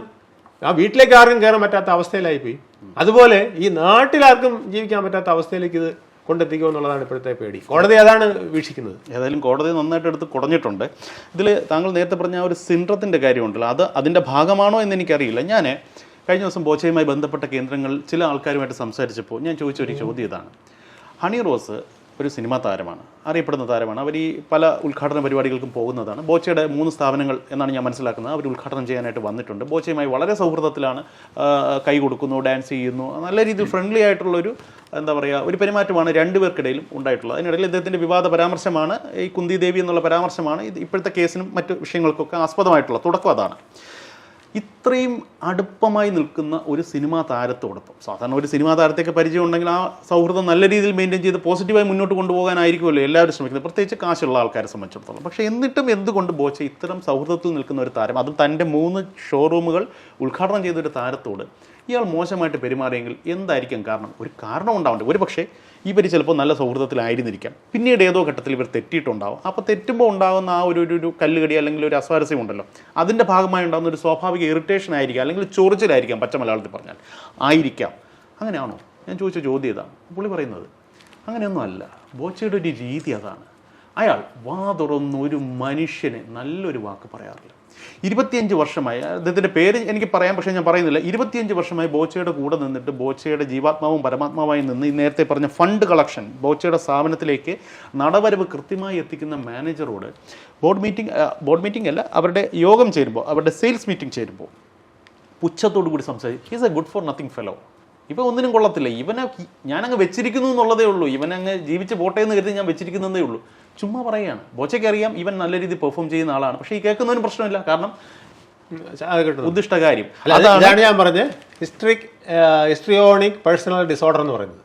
Speaker 2: ആ വീട്ടിലേക്ക് ആർക്കും കയറാൻ പറ്റാത്ത അവസ്ഥയിലായിപ്പോയി. അതുപോലെ ഈ നാട്ടിലാർക്കും ജീവിക്കാൻ പറ്റാത്ത അവസ്ഥയിലേക്ക് ഇത് കൊണ്ടെത്തിക്കുമെന്നുള്ളതാണ് ഇപ്പോഴത്തെ പേടി. കോടതി അതാണ് വീക്ഷിക്കുന്നത്.
Speaker 1: ഏതായാലും കോടതി നന്നായിട്ട് എടുത്ത് കുടഞ്ഞിട്ടുണ്ട്. ഇതിൽ താങ്കൾ നേരത്തെ പറഞ്ഞ ആ ഒരു സിൻഡ്രത്തിൻ്റെ കാര്യമുണ്ടല്ലോ, അതിൻ്റെ ഭാഗമാണോ എന്ന് എനിക്കറിയില്ല. ഞാൻ കഴിഞ്ഞ ദിവസം ബോച്ചയുമായി ബന്ധപ്പെട്ട കേന്ദ്രങ്ങളിൽ ചില ആൾക്കാരുമായിട്ട് സംസാരിച്ചപ്പോൾ ഞാൻ ചോദിച്ചൊരു ചോദ്യം ഇതാണ്. ഹണി റോസ് ഒരു സിനിമാ താരമാണ്, അറിയപ്പെടുന്ന താരമാണ്. അവർ ഈ പല ഉദ്ഘാടന പരിപാടികൾക്കും പോകുന്നതാണ്. ബോച്ചയുടെ 3 സ്ഥാപനങ്ങൾ എന്നാണ് ഞാൻ മനസ്സിലാക്കുന്നത് അവർ ഉദ്ഘാടനം ചെയ്യാനായിട്ട് വന്നിട്ടുണ്ട്. ബോച്ചയുമായി വളരെ സൗഹൃദത്തിലാണ്, കൈ കൊടുക്കുന്നു, ഡാൻസ് ചെയ്യുന്നു, നല്ല രീതിയിൽ ഫ്രണ്ട്ലി ആയിട്ടുള്ളൊരു എന്താ പറയുക ഒരു പെരുമാറ്റമാണ് രണ്ടുപേർക്കിടയിലും ഉണ്ടായിട്ടുള്ളത്. അതിനിടയിൽ ഇദ്ദേഹത്തിൻ്റെ വിവാദ പരാമർശമാണ്, ഈ കുന്തി ദേവി എന്നുള്ള പരാമർശമാണ് ഇത് ഇപ്പോഴത്തെ കേസിനും മറ്റു വിഷയങ്ങൾക്കൊക്കെ ആസ്പദമായിട്ടുള്ള തുടക്കം അതാണ്. ഇത്രയും അടുപ്പമായി നിൽക്കുന്ന ഒരു സിനിമാ താരത്തോടൊപ്പം, സാധാരണ ഒരു സിനിമാ താരത്തേക്ക് പരിചയം ഉണ്ടെങ്കിൽ ആ സൗഹൃദം നല്ല രീതിയിൽ മെയിൻറ്റെയിൻ ചെയ്ത് പോസിറ്റീവായി മുന്നോട്ട് കൊണ്ടുപോകാനായിരിക്കുമല്ലോ എല്ലാവരും ശ്രമിക്കുന്നത്, പ്രത്യേകിച്ച് കാശുള്ള ആൾക്കാരെ സംബന്ധിച്ചിടത്തോളം. പക്ഷേ എന്നിട്ടും എന്തുകൊണ്ട് ബോച്ച ഇത്തരം സൗഹൃദത്തിൽ നിൽക്കുന്ന ഒരു താരം, അതും തൻ്റെ 3 ഷോറൂമുകൾ ഉദ്ഘാടനം ചെയ്തൊരു താരത്തോട് ഇയാൾ മോശമായിട്ട് പെരുമാറിയെങ്കിൽ എന്തായിരിക്കും കാരണം? ഒരു കാരണം ഉണ്ടാവണ്ടേ? ഒരു പക്ഷേ ഇവർ ചിലപ്പോൾ നല്ല സൗഹൃദത്തിലായിരുന്നിരിക്കാം, പിന്നീട് ഏതോ ഘട്ടത്തിൽ ഇവർ തെറ്റിയിട്ടുണ്ടാവും. അപ്പോൾ തെറ്റുമ്പോൾ ഉണ്ടാകുന്ന ആ ഒരു കല്ലുകടി അല്ലെങ്കിൽ ഒരു അസ്വാരസ്യം ഉണ്ടല്ലോ, അതിൻ്റെ ഭാഗമായി ഉണ്ടാകുന്ന ഒരു സ്വാഭാവിക ഇറിറ്റേഷൻ ആയിരിക്കാം, അല്ലെങ്കിൽ ചൊറിച്ചിലായിരിക്കാം, പച്ച മലയാളത്തിൽ പറഞ്ഞാൽ ആയിരിക്കാം. അങ്ങനെയാണോ? ഞാൻ ചോദിച്ച ചോദ്യം ഇതാണ്. പുള്ളി പറയുന്നത് അങ്ങനെയൊന്നും അല്ല, ബോച്ചയുടെ ഒരു രീതി അതാണ്. അയാൾ വാ തുറന്ന് ഒരു മനുഷ്യന് നല്ലൊരു വാക്ക് പറയാറില്ല. 25 വർഷമായി, അദ്ദേഹത്തിൻ്റെ പേര് എനിക്ക് പറയാം, പക്ഷേ ഞാൻ പറയുന്നില്ല. 25 വർഷമായി ബോച്ചയുടെ കൂടെ നിന്നിട്ട് ബോച്ചയുടെ ജീവാത്മാവും പരമാത്മാവായി നിന്ന് ഈ നേരത്തെ പറഞ്ഞ ഫണ്ട് കളക്ഷൻ ബോച്ചയുടെ സ്ഥാപനത്തിലേക്ക് നടവരവ് കൃത്യമായി എത്തിക്കുന്ന മാനേജറോട് ബോർഡ് മീറ്റിംഗ് അല്ല, അവരുടെ യോഗം ചേരുമ്പോൾ, അവരുടെ സെയിൽസ് മീറ്റിംഗ് ചേരുമ്പോൾ പുച്ഛത്തോടു കൂടി സംസാരിക്കും. He's A good for nothing fellow. ഇപ്പം ഒന്നിനും കൊള്ളത്തില്ല, ഇവനെ ഞാനങ്ങ് വെച്ചിരിക്കുന്നു എന്നുള്ളതേ ഉള്ളൂ, ഇവനങ്ങ് ജീവിച്ച് പോട്ടെ എന്ന് കരുതി ഞാൻ വെച്ചിരിക്കുന്നതേ ഉള്ളൂ. ചുമ്മാ പറയുകയാണ്. ബോച്ചയ്ക്ക് അറിയാം ഇവൻ നല്ല രീതിയിൽ പെർഫോം ചെയ്യുന്ന ആളാണ്, പക്ഷേ ഈ കേൾക്കുന്നതിന് പ്രശ്നമില്ല, കാരണം ഉദ്ദിഷ്ട കാര്യം.
Speaker 2: അതാണ് ഞാൻ പറഞ്ഞത് ഹിസ്ട്രിയോണിക് പേഴ്സണൽ ഡിസോർഡർ എന്ന് പറയുന്നത്.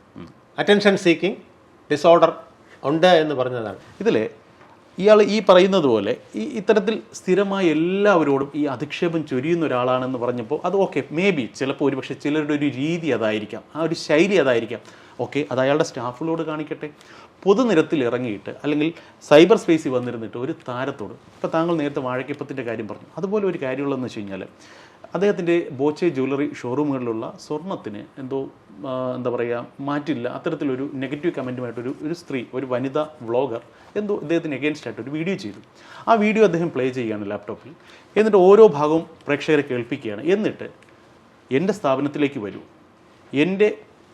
Speaker 2: അറ്റൻഷൻ സീക്കിംഗ് ഡിസോർഡർ ഉണ്ട് എന്ന് പറഞ്ഞതാണ്.
Speaker 1: ഇതിൽ ഇയാൾ ഈ പറയുന്നത് പോലെ ഇത്തരത്തിൽ സ്ഥിരമായി എല്ലാവരോടും ഈ അധിക്ഷേപം ചൊരിയുന്ന ഒരാളാണെന്ന് പറഞ്ഞപ്പോൾ അത് ഓക്കെ, മേ ബി ചിലപ്പോൾ ഒരുപക്ഷെ ചിലരുടെ ഒരു രീതി അതായിരിക്കാം, ആ ഒരു ശൈലി അതായിരിക്കാം. ഓക്കെ, അത് അയാളുടെ സ്റ്റാഫുകളോട് കാണിക്കട്ടെ. പൊതുനിരത്തിൽ ഇറങ്ങിയിട്ട് അല്ലെങ്കിൽ സൈബർ സ്പേസിൽ വന്നിരുന്നിട്ട് ഒരു താരത്തോട്, ഇപ്പോൾ താങ്കൾ നേരത്തെ വാഴക്കപ്പത്തിൻ്റെ കാര്യം പറഞ്ഞു, അതുപോലെ ഒരു കാര്യമുള്ളതെന്ന് വെച്ച് കഴിഞ്ഞാൽ അദ്ദേഹത്തിൻ്റെ ബോച്ചെ ജ്വല്ലറി ഷോറൂമുകളിലുള്ള സ്വർണ്ണത്തിന് എന്തോ എന്താ പറയുക മാറ്റില്ല, അത്തരത്തിലൊരു നെഗറ്റീവ് കമൻറ്റുമായിട്ടൊരു സ്ത്രീ, ഒരു വനിതാ വ്ളോഗർ എന്തോ അദ്ദേഹത്തിന് എഗെയിൻസ്റ്റ് ആയിട്ട് ഒരു വീഡിയോ ചെയ്തു. ആ വീഡിയോ അദ്ദേഹം പ്ലേ ചെയ്യുകയാണ് ലാപ്ടോപ്പിൽ. എന്നിട്ട് ഓരോ ഭാഗവും പ്രേക്ഷകരെ കേൾപ്പിക്കുകയാണ്. എന്നിട്ട് എൻ്റെ സ്ഥാപനത്തിലേക്ക് വരൂ,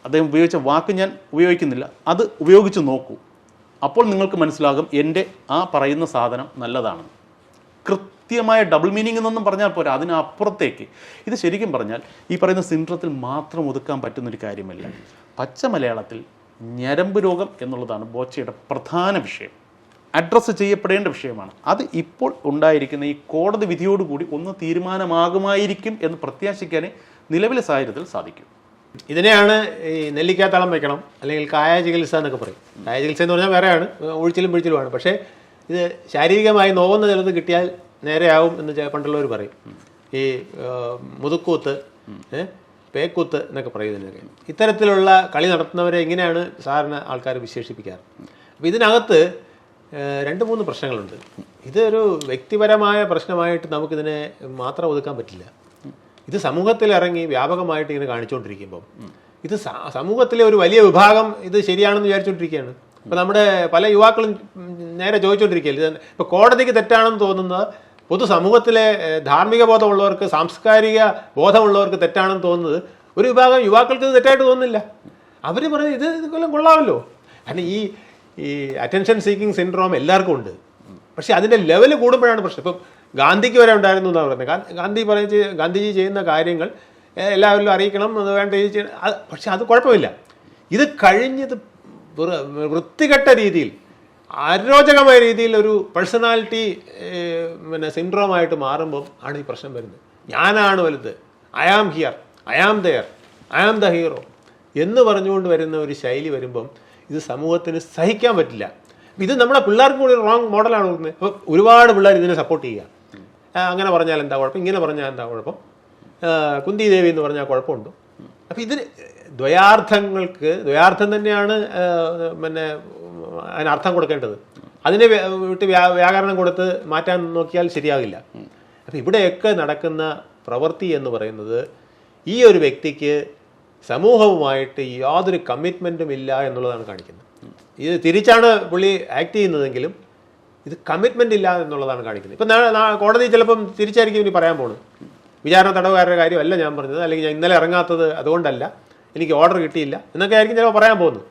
Speaker 1: അദ്ദേഹം ഉപയോഗിച്ച വാക്ക് ഞാൻ ഉപയോഗിക്കുന്നില്ല, അത് ഉപയോഗിച്ച് നോക്കൂ, അപ്പോൾ നിങ്ങൾക്ക് മനസ്സിലാകും എൻ്റെ ആ പറയുന്ന സാധനം നല്ലതാണെന്ന്. കൃത്യമായ ഡബിൾ മീനിങ് എന്നൊന്നും പറഞ്ഞാൽ പോരാ, അതിനപ്പുറത്തേക്ക്. ഇത് ശരിക്കും പറഞ്ഞാൽ ഈ പറയുന്ന സിൻഡ്രത്തിൽ മാത്രം ഒതുക്കാൻ പറ്റുന്നൊരു കാര്യമല്ല. പച്ച മലയാളത്തിൽ ഞരമ്പ് രോഗം എന്നുള്ളതാണ് ബോച്ചയുടെ പ്രധാന വിഷയം, അഡ്രസ്സ് ചെയ്യപ്പെടേണ്ട വിഷയമാണ്. അത് ഇപ്പോൾ ഉണ്ടായിരിക്കുന്ന ഈ കോടതി വിധിയോടുകൂടി ഒന്ന് തീരുമാനമാകുമായിരിക്കും എന്ന് പ്രത്യാശിക്കാനേ നിലവിലെ സാഹചര്യത്തിൽ സാധിക്കും.
Speaker 2: ഇതിനെയാണ് ഈ നെല്ലിക്കാത്തളം വയ്ക്കണം അല്ലെങ്കിൽ കായ ചികിത്സ എന്നൊക്കെ പറയും. കായ ചികിത്സ എന്ന് പറഞ്ഞാൽ വേറെയാണ്, ഒഴിച്ചിലും പിഴിച്ചിലുമാണ്. പക്ഷേ ഇത് ശാരീരികമായി നോവുന്ന ചിലത് കിട്ടിയാൽ നേരെയാവും എന്ന് പണ്ടുള്ളവർ പറയും. ഈ മുതുക്കൂത്ത്, പേക്കൂത്ത് എന്നൊക്കെ പറയുന്നതിനൊക്കെ ഇത്തരത്തിലുള്ള കളി നടത്തുന്നവരെ എങ്ങനെയാണ് സാധാരണ ആൾക്കാർ വിശേഷിപ്പിക്കാറ്. അപ്പോൾ ഇതിനകത്ത് 2-3 പ്രശ്നങ്ങളുണ്ട്. ഇതൊരു വ്യക്തിപരമായ പ്രശ്നമായിട്ട് നമുക്കിതിനെ മാത്രം ഒതുക്കാൻ പറ്റില്ല. ഇത് സമൂഹത്തിലിറങ്ങി വ്യാപകമായിട്ട് ഇങ്ങനെ കാണിച്ചുകൊണ്ടിരിക്കുമ്പം ഇത് സമൂഹത്തിലെ ഒരു വലിയ വിഭാഗം ഇത് ശരിയാണെന്ന് വിചാരിച്ചുകൊണ്ടിരിക്കുകയാണ്. ഇപ്പോൾ നമ്മുടെ പല യുവാക്കളും നേരെ ചോദിച്ചുകൊണ്ടിരിക്കുകയല്ലേ, ഇപ്പോൾ കോടതിക്ക് തെറ്റാണെന്ന് തോന്നുന്നത് പൊതുസമൂഹത്തിലെ ധാർമ്മിക ബോധമുള്ളവർക്ക്, സാംസ്കാരിക ബോധമുള്ളവർക്ക് തെറ്റാണെന്ന് തോന്നുന്നത് ഒരു വിഭാഗം യുവാക്കൾക്ക് ഇത് തെറ്റായിട്ട് തോന്നുന്നില്ല. അവർ പറഞ്ഞ് ഇത് കൊള്ളാമല്ലോ. കാരണം ഈ അറ്റൻഷൻ സീക്കിംഗ് സിൻഡ്രോം എല്ലാവർക്കും ഉണ്ട്. പക്ഷേ അതിൻ്റെ ലെവൽ കൂടുമ്പോഴാണ് പ്രശ്നം. ഇപ്പം ഗാന്ധിക്ക് വരെ ഉണ്ടായിരുന്നു എന്നാണ് പറയുന്നത്. ഗാന്ധിജി ചെയ്യുന്ന കാര്യങ്ങൾ എല്ലാവരിലും അറിയിക്കണം, അത് വേണ്ട രീതി ചെയ്യണം. പക്ഷെ അത് കുഴപ്പമില്ല. ഇത് കഴിഞ്ഞത് വൃത്തികെട്ട രീതിയിൽ, അരോചകമായ രീതിയിൽ ഒരു പേഴ്സണാലിറ്റി സിൻഡ്രോമായിട്ട് മാറുമ്പം ആണ് ഈ പ്രശ്നം വരുന്നത്. ഞാനാണ് വലുത്, I am here, I am there, I am the hero എന്ന് പറഞ്ഞുകൊണ്ട് വരുന്ന ഒരു ശൈലി വരുമ്പം ഇത് സമൂഹത്തിന് സഹിക്കാൻ പറ്റില്ല. ഇത് നമ്മുടെ പിള്ളേർക്ക് കൂടി റോങ് മോഡലാണ് കൊടുക്കുന്നത്. അപ്പോൾ ഒരുപാട് പിള്ളേർ ഇതിനെ സപ്പോർട്ട് ചെയ്യുക. അങ്ങനെ പറഞ്ഞാൽ എന്താ കുഴപ്പം, ഇങ്ങനെ പറഞ്ഞാൽ എന്താ കുഴപ്പം, കുന്തി ദേവി എന്ന് പറഞ്ഞാൽ കുഴപ്പമുണ്ടോ. അപ്പോൾ ഇതിന് ദ്വയാർത്ഥം തന്നെയാണ് അതിനർത്ഥം കൊടുക്കേണ്ടത്. അതിനെ വിട്ട് വ്യാകരണം കൊടുത്ത് മാറ്റാൻ നോക്കിയാൽ ശരിയാകില്ല. അപ്പോൾ ഇവിടെയൊക്കെ നടക്കുന്ന പ്രവൃത്തി എന്ന് പറയുന്നത് ഈ ഒരു വ്യക്തിക്ക് സമൂഹവുമായിട്ട് യാതൊരു കമ്മിറ്റ്മെൻറ്റും ഇല്ല എന്നുള്ളതാണ് കാണിക്കുന്നത്. ഇത് തിരിച്ചാണ് പുള്ളി ആക്ട് ചെയ്യുന്നതെങ്കിലും ഇത് കമ്മിറ്റ്മെൻ്റ് ഇല്ല എന്നുള്ളതാണ് കാണിക്കുന്നത്. ഇപ്പം കോടതി ചിലപ്പം തിരിച്ചായിരിക്കും ഇനി പറയാൻ പോകുന്നത്. വിചാരണ തടവുകാരുടെ കാര്യമല്ല ഞാൻ പറഞ്ഞത്, അല്ലെങ്കിൽ ഞാൻ ഇന്നലെ ഇറങ്ങാത്തത് അതുകൊണ്ടല്ല, എനിക്ക് ഓർഡർ കിട്ടിയില്ല എന്നൊക്കെ ആയിരിക്കും ചിലപ്പോൾ പറയാൻ പോകുന്നത്.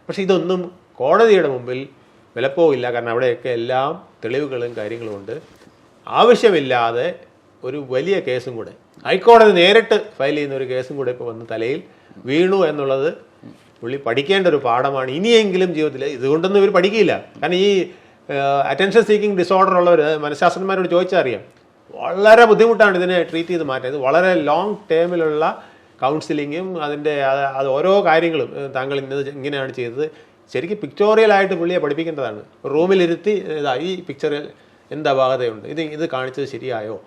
Speaker 2: പക്ഷേ ഇതൊന്നും കോടതിയുടെ മുമ്പിൽ വിലപ്പോവില്ല. കാരണം അവിടെയൊക്കെ എല്ലാം തെളിവുകളും കാര്യങ്ങളും ഉണ്ട്. ആവശ്യമില്ലാതെ ഒരു വലിയ കേസും കൂടെ, ഹൈക്കോടതി നേരിട്ട് ഫയൽ ചെയ്യുന്ന ഒരു കേസും കൂടെ ഇപ്പോൾ വന്ന് തലയിൽ വീണു എന്നുള്ളത് പുള്ളി പഠിക്കേണ്ട ഒരു പാഠമാണ്. ഇനിയെങ്കിലും ജീവിതത്തിൽ ഇതുകൊണ്ടൊന്നും ഇവർ പഠിക്കില്ല. കാരണം ഈ അറ്റൻഷൻ സീക്കിംഗ് ഡിസോർഡർ ഉള്ളവർ മനഃശാസ്ത്രന്മാരോട് ചോദിച്ചാൽ അറിയാം, വളരെ ബുദ്ധിമുട്ടാണ് ഇതിനെ ട്രീറ്റ് ചെയ്ത് മാറ്റാൻ. ഇത് വളരെ ലോങ് ടേമിലുള്ള കൗൺസിലിങ്ങും അത് ഓരോ കാര്യങ്ങളും താങ്കൾ ഇങ്ങനെയാണ് ചെയ്തത് ശരിക്കും പിക്ചോറിയലായിട്ട് പുള്ളിയെ പഠിപ്പിക്കേണ്ടതാണ്. റൂമിലിരുത്തി ഈ പിക്ചറിൽ എന്ത് അപാകതയുണ്ട്, ഇത് കാണിച്ചത് ശരിയായോ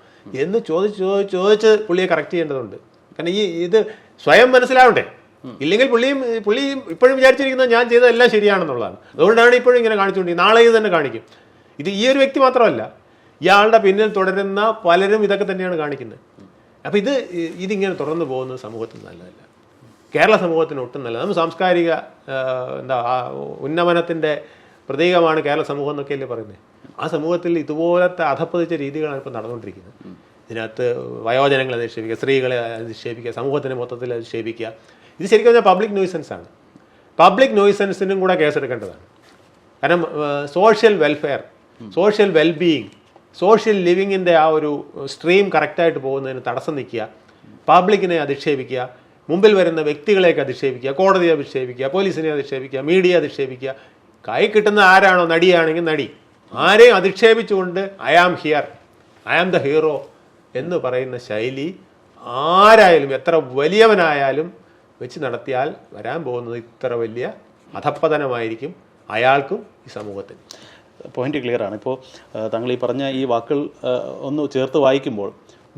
Speaker 2: എന്ന് ചോദിച്ച് പുള്ളിയെ കറക്റ്റ് ചെയ്യേണ്ടതുണ്ട്. കാരണം ഇത് സ്വയം മനസ്സിലാവണ്ടേ. ഇല്ലെങ്കിൽ പുള്ളിയും ഇപ്പോഴും വിചാരിച്ചിരിക്കുന്നത് ഞാൻ ചെയ്തതെല്ലാം ശരിയാണെന്നുള്ളതാണ്. അതുകൊണ്ടാണ് ഇപ്പോഴും ഇങ്ങനെ കാണിച്ചുകൊണ്ടിരിക്കുന്നത്. നാളെ ഇത് തന്നെ കാണിക്കും. ഈ ഒരു വ്യക്തി മാത്രമല്ല, ഇയാളുടെ പിന്നിൽ തുടരുന്ന പലരും ഇതൊക്കെ തന്നെയാണ് കാണിക്കുന്നത്. അപ്പോൾ ഇതിങ്ങനെ തുടർന്ന് പോകുന്നത് സമൂഹത്തിന് നല്ലതല്ല, കേരള സമൂഹത്തിന് ഒട്ടും നല്ലത്. നമ്മൾ സാംസ്കാരിക ഉന്നമനത്തിൻ്റെ പ്രതീകമാണ് കേരള സമൂഹം എന്നൊക്കെയല്ലേ പറയുന്നത്. ആ സമൂഹത്തിൽ ഇതുപോലത്തെ അധപ്പതിച്ച രീതികളാണ് ഇപ്പോൾ നടന്നുകൊണ്ടിരിക്കുന്നത്. ഇതിനകത്ത് വയോജനങ്ങളെ അധിക്ഷേപിക്കുക, സ്ത്രീകളെ അധിക്ഷേപിക്കുക, സമൂഹത്തിനെ മൊത്തത്തിൽ അധിക്ഷേപിക്കുക. ഇത് ശരിക്കും പറഞ്ഞാൽ പബ്ലിക് നോയ്സൻസ് ആണ്. പബ്ലിക് നോയ്സൻസിനും കൂടെ കേസെടുക്കേണ്ടതാണ്. കാരണം social welfare, social wellbeing, social ലിവിങ്ങിൻ്റെ ആ ഒരു സ്ട്രീം കറക്റ്റായിട്ട് പോകുന്നതിന് തടസ്സം നിൽക്കുക, പബ്ലിക്കിനെ അധിക്ഷേപിക്കുക, മുമ്പിൽ വരുന്ന വ്യക്തികളെയൊക്കെ അധിക്ഷേപിക്കുക, കോടതിയെ അധിക്ഷേപിക്കുക, പോലീസിനെ അധിക്ഷേപിക്കുക, മീഡിയ അധിക്ഷേപിക്കുക, കൈ കിട്ടുന്ന ആരാണോ, നടിയാണെങ്കിൽ നടി, ആരെയും അധിക്ഷേപിച്ചുകൊണ്ട് I am here, I am the hero എന്ന് പറയുന്ന ശൈലി ആരായാലും എത്ര വലിയവനായാലും വെച്ച് നടത്തിയാൽ വരാൻ പോകുന്നത് ഇത്ര വലിയ അധപ്പതനമായിരിക്കും അയാൾക്കും ഈ സമൂഹത്തിന്.
Speaker 1: പോയിന്റ് ക്ലിയറാണ്. ഇപ്പോൾ താങ്കൾ ഈ പറഞ്ഞ ഈ വാക്കുകൾ ഒന്ന് ചേർത്ത് വായിക്കുമ്പോൾ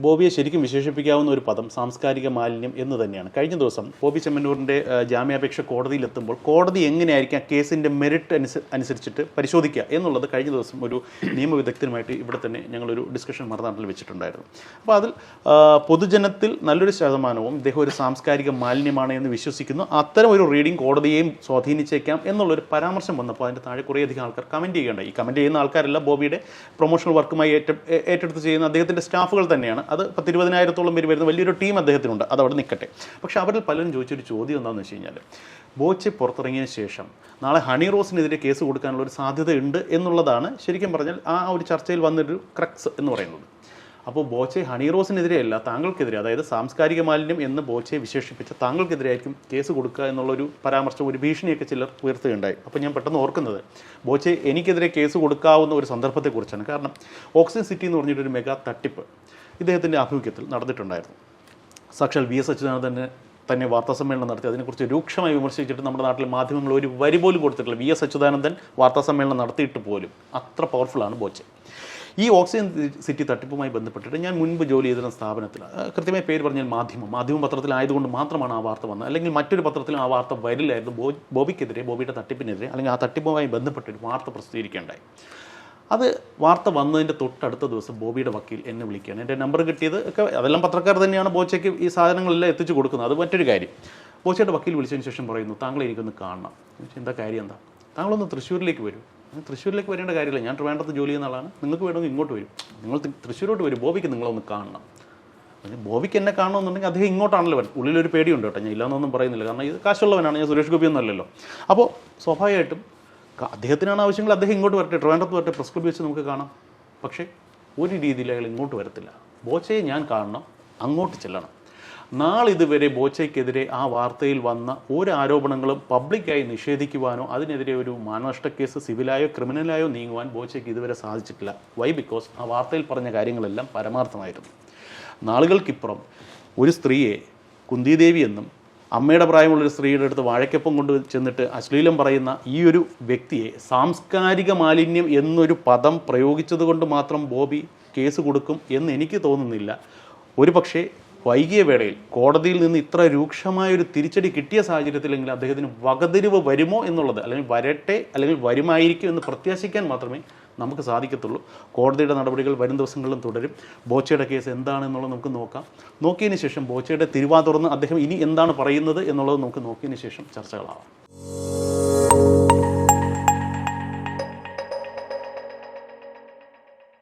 Speaker 1: ബോബിയെ ശരിക്കും വിശേഷിപ്പിക്കാവുന്ന ഒരു പദം സാംസ്കാരിക മാലിന്യം എന്ന് തന്നെയാണ്. കഴിഞ്ഞ ദിവസം ബോബി ചെമ്മന്നൂരിൻ്റെ ജാമ്യാപേക്ഷ കോടതിയിലെത്തുമ്പോൾ കോടതി എങ്ങനെയായിരിക്കും ആ കേസിൻ്റെ മെറിറ്റ് അനുസരിച്ചിട്ട് പരിശോധിക്കുക എന്നുള്ളത് കഴിഞ്ഞ ദിവസം ഒരു നിയമവിദഗ്ധനുമായിട്ട് ഇവിടെ തന്നെ ഞങ്ങളൊരു ഡിസ്കഷൻ മറുനാട്ടിൽ വെച്ചിട്ടുണ്ടായിരുന്നു. അപ്പോൾ അതിൽ പൊതുജനത്തിൽ നല്ലൊരു ശതമാനവും ഇദ്ദേഹം ഒരു സാംസ്കാരിക മാലിന്യമാണ് എന്ന് വിശ്വസിക്കുന്നു. അത്തരം ഒരു റീഡിംഗ് കോടതിയെയും സ്വാധീനിച്ചേക്കാം എന്നുള്ളൊരു പരാമർശം വന്നപ്പോൾ അതിൻ്റെ താഴെ കുറേയധികം ആൾക്കാർ കമൻറ്റ് ചെയ്യുകയുണ്ടായി. ഈ കമൻറ്റ് ചെയ്യുന്ന ആൾക്കാരല്ല ബോബിയുടെ പ്രൊമോഷണൽ വർക്കുമായി ഏറ്റെടുത്ത് ചെയ്യുന്ന അദ്ദേഹത്തിൻ്റെ സ്റ്റാഫുകൾ തന്നെയാണ്. അത് 10,000-20,000-ഓളം പേര് വരുന്ന വലിയൊരു ടീം അദ്ദേഹത്തിനുണ്ട്. അത് അവിടെ നിൽക്കട്ടെ. പക്ഷേ അവരിൽ പലരും ചോദിച്ചൊരു ചോദ്യം എന്താണെന്ന് വെച്ച് കഴിഞ്ഞാൽ, ബോച്ചെ പുറത്തിറങ്ങിയതിന് ശേഷം നാളെ ഹണി റോസിനെതിരെ കേസ് കൊടുക്കാനുള്ള ഒരു സാധ്യത ഉണ്ട് എന്നുള്ളതാണ് ശരിക്കും പറഞ്ഞാൽ ആ ഒരു ചർച്ചയിൽ വന്നൊരു ക്രക്സ് എന്ന് പറയുന്നത്. അപ്പോൾ ബോച്ചെ ഹണി റോസിനെതിരെയല്ല, താങ്കൾക്കെതിരെ, അതായത് സാംസ്കാരിക മാലിന്യം എന്ന് ബോച്ചെ വിശേഷിപ്പിച്ച താങ്കൾക്കെതിരെയായിരിക്കും കേസ് കൊടുക്കുക എന്നുള്ളൊരു പരാമർശം, ഒരു ഭീഷണിയൊക്കെ ചിലർ ഉയർത്തുകയുണ്ടായി. അപ്പോൾ ഞാൻ പെട്ടെന്ന് ഓർക്കുന്നത് ബോച്ചെ എനിക്കെതിരെ കേസ് കൊടുക്കാവുന്ന ഒരു സന്ദർഭത്തെക്കുറിച്ചാണ്. കാരണം ഓക്സിജൻ സിറ്റി എന്ന് പറഞ്ഞിട്ടൊരു മെഗാ തട്ടിപ്പ് ഇദ്ദേഹത്തിൻ്റെ ആഭിമുഖ്യത്തിൽ നടന്നിട്ടുണ്ടായിരുന്നു. സാക്ഷാൽ VS അച്യുതാനന്ദൻ തന്നെ വാർത്താസമ്മേളനം നടത്തി അതിനെക്കുറിച്ച് രൂക്ഷമായി വിമർശിച്ചിട്ട് നമ്മുടെ നാട്ടിലെ മാധ്യമങ്ങൾ ഒരു വരി പോലും കൊടുത്തിട്ടില്ല. VS അച്യുതാനന്ദൻ വാർത്താസമ്മേളനം നടത്തിയിട്ട് പോലും. അത്ര പവർഫുള്ളാണ് ബോച്ചെ. ഈ ഓക്സിജൻ സിറ്റി തട്ടിപ്പുമായി ബന്ധപ്പെട്ടിട്ട് ഞാൻ മുൻപ് ജോലി ചെയ്തിരുന്ന സ്ഥാപനത്തിൽ, കൃത്യമായി പേര് പറഞ്ഞാൽ മാധ്യമം പത്രത്തിലായതുകൊണ്ട് മാത്രമാണ് ആ വാർത്ത വന്നത്. അല്ലെങ്കിൽ മറ്റൊരു പത്രത്തിലും ആ വാർത്ത വരില്ലായിരുന്നു. ബോബിക്കെതിരെ, ബോബിയുടെ തട്ടിപ്പിനെതിരെ, അല്ലെങ്കിൽ ആ തട്ടിപ്പുമായി ബന്ധപ്പെട്ടൊരു വാർത്ത പ്രസിദ്ധീകരിക്കേണ്ടായി. അത് വാർത്ത വന്നതിൻ്റെ തൊട്ടടുത്ത ദിവസം ബോബിയുടെ വക്കീൽ എന്നെ വിളിക്കുകയാണ്. എൻ്റെ നമ്പർ കിട്ടിയത് ഒക്കെ അതെല്ലാം പത്രക്കാർ തന്നെയാണ് ബോച്ചയ്ക്ക് ഈ സാധനങ്ങളെല്ലാം എത്തിച്ചു കൊടുക്കുന്നത്. അത് മറ്റൊരു കാര്യം. ബോച്ചയുടെ വക്കീൽ വിളിച്ചതിന് ശേഷം പറയുന്നു, താങ്കളെ എനിക്കൊന്ന് കാണണം. എന്താ കാര്യം എന്താ? താങ്കളൊന്ന് തൃശ്ശൂരിലേക്ക് വരും. തൃശ്ശൂരിലേക്ക് വരേണ്ട കാര്യമില്ല, ഞാൻ ട്രിവാൻഡ്രത്ത് ജോലി ചെയ്യുന്ന ആളാണ്, നിങ്ങൾക്ക് വേണമെങ്കിൽ ഇങ്ങോട്ട് വരും, നിങ്ങൾ തൃശ്ശൂരോട്ട് വരും, ബോബിക്ക് നിങ്ങളൊന്ന് കാണണം. ബോബിക്ക് എന്നെ കാണണമെന്നുണ്ടെങ്കിൽ അദ്ദേഹം ഇങ്ങോട്ടാണല്ലോ വരും. ഉള്ളിലൊരു പേടിയുണ്ട് കേട്ടോ, ഞാൻ ഇല്ലാന്നൊന്നും പറയുന്നില്ല, കാരണം ഇത് കാശുള്ളവനാണ്, ഞാൻ സുരേഷ് ഗോപി ഒന്നും അല്ലല്ലോ. അപ്പോൾ സ്വാഭാവികമായിട്ടും അദ്ദേഹത്തിനാണ് ആവശ്യങ്ങൾ, അദ്ദേഹം ഇങ്ങോട്ട് വരട്ടെ, ട്രിവാൻഡ്രത്ത് വരട്ടെ, പ്രസ് ക്ലബ്ബ് വെച്ച് നമുക്ക് കാണാം. പക്ഷേ ഒരു രീതിയിൽ അയാൾ ഇങ്ങോട്ട് വരത്തില്ല. ബോച്ചയെ ഞാൻ കാണണം, അങ്ങോട്ട് ചെല്ലണം. നാളിതുവരെ ബോച്ചയ്ക്കെതിരെ ആ വാർത്തയിൽ വന്ന ഒരു ആരോപണങ്ങളും പബ്ലിക്കായി നിഷേധിക്കുവാനോ അതിനെതിരെ ഒരു മാനനഷ്ട കേസ് സിവിലായോ ക്രിമിനലായോ നീങ്ങുവാൻ ബോച്ചയ്ക്ക് ഇതുവരെ സാധിച്ചിട്ടില്ല. വൈ? ബിക്കോസ് ആ വാർത്തയിൽ പറഞ്ഞ കാര്യങ്ങളെല്ലാം പരമാർത്ഥമായിരുന്നു. നാളുകൾക്കിപ്പുറം ഒരു സ്ത്രീയെ കുന്തിദേവി എന്നും അമ്മയുടെ പ്രായമുള്ളൊരു സ്ത്രീയുടെ അടുത്ത് വാഴയ്ക്കൊപ്പം കൊണ്ട് ചെന്നിട്ട് അശ്ലീലം പറയുന്ന ഈ ഒരു വ്യക്തിയെ സാംസ്കാരിക മാലിന്യം എന്നൊരു പദം പ്രയോഗിച്ചത് കൊണ്ട് മാത്രം ബോബി കേസ് കൊടുക്കും എന്ന് എനിക്ക് തോന്നുന്നില്ല. ഒരു പക്ഷേ വൈകിയ വേളയിൽ കോടതിയിൽ നിന്ന് ഇത്ര രൂക്ഷമായൊരു തിരിച്ചടി കിട്ടിയ സാഹചര്യത്തിലെങ്കിൽ അദ്ദേഹത്തിന് വകതിരിവ് വരുമോ എന്നുള്ളത്, അല്ലെങ്കിൽ വരട്ടെ, അല്ലെങ്കിൽ വരുമായിരിക്കും എന്ന് പ്രത്യാശിക്കാൻ മാത്രമേ നമുക്ക് സാധിക്കത്തുള്ളൂ. കോടതിയുടെ നടപടികൾ വരും ദിവസങ്ങളിലും തുടരും. ബോച്ചയുടെ കേസ് എന്താണെന്നുള്ളത് നമുക്ക് നോക്കാം. നോക്കിയതിന് ശേഷം ബോച്ചയുടെ തിരുവാ തുറന്ന് അദ്ദേഹം ഇനി എന്താണ് പറയുന്നത് എന്നുള്ളത് നമുക്ക് നോക്കിയതിന് ശേഷം ചർച്ചകളാവാം.